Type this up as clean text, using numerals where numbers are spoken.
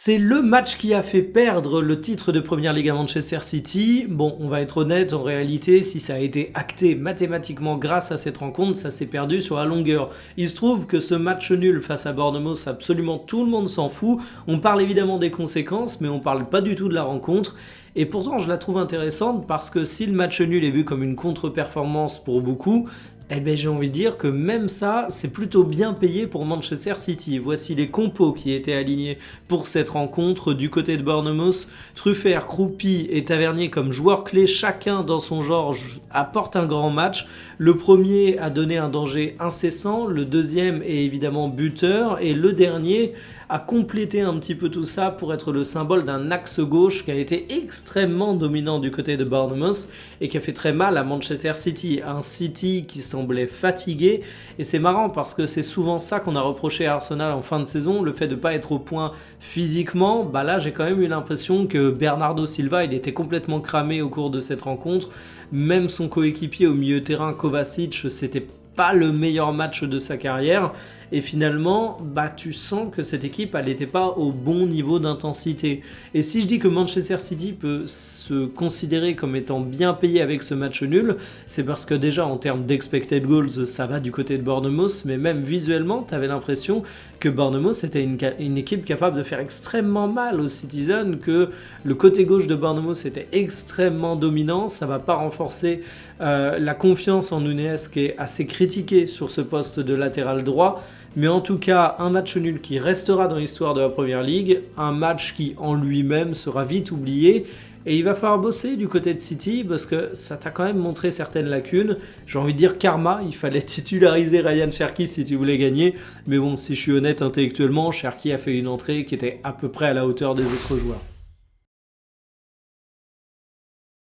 C'est le match qui a fait perdre le titre de Première Ligue à Manchester City. Bon, on va être honnête, en réalité, si ça a été acté mathématiquement grâce à cette rencontre, ça s'est perdu sur la longueur. Il se trouve que ce match nul face à Bournemouth, absolument tout le monde s'en fout. On parle évidemment des conséquences, mais on parle pas du tout de la rencontre. Et pourtant, je la trouve intéressante parce que si le match nul est vu comme une contre-performance pour beaucoup, eh bien j'ai envie de dire que même ça, c'est plutôt bien payé pour Manchester City. Voici les compos qui étaient alignés pour cette rencontre du côté de Bournemouth. Truffert, Croupy et Tavernier comme joueurs clés, chacun dans son genre apporte un grand match. Le premier a donné un danger incessant, le deuxième est évidemment buteur et le dernier a complété un petit peu tout ça pour être le symbole d'un axe gauche qui a été extrêmement dominant du côté de Bournemouth et qui a fait très mal à Manchester City. Un City qui semblait fatigué et c'est marrant parce que c'est souvent ça qu'on a reproché à Arsenal en fin de saison, le fait de ne pas être au point physiquement. Bah là j'ai quand même eu l'impression que Bernardo Silva il était complètement cramé au cours de cette rencontre, même son coéquipier au milieu terrain Kovacic c'était pas le meilleur match de sa carrière et finalement bah tu sens que cette équipe elle n'était pas au bon niveau d'intensité. Et si je dis que Manchester City peut se considérer comme étant bien payé avec ce match nul, c'est parce que déjà en termes d'expected goals ça va du côté de Bournemouth, mais même visuellement tu avais l'impression que Bournemouth était une équipe capable de faire extrêmement mal aux Citizens, que le côté gauche de Bournemouth était extrêmement dominant. Ça va pas renforcer la confiance en Nunez qui est assez critiqué sur ce poste de latéral droit, mais en tout cas un match nul qui restera dans l'histoire de la Première Ligue, un match qui en lui-même sera vite oublié et il va falloir bosser du côté de City parce que ça t'a quand même montré certaines lacunes. J'ai envie de dire karma, il fallait titulariser Ryan Cherki si tu voulais gagner, mais bon si je suis honnête intellectuellement, Cherki a fait une entrée qui était à peu près à la hauteur des autres joueurs.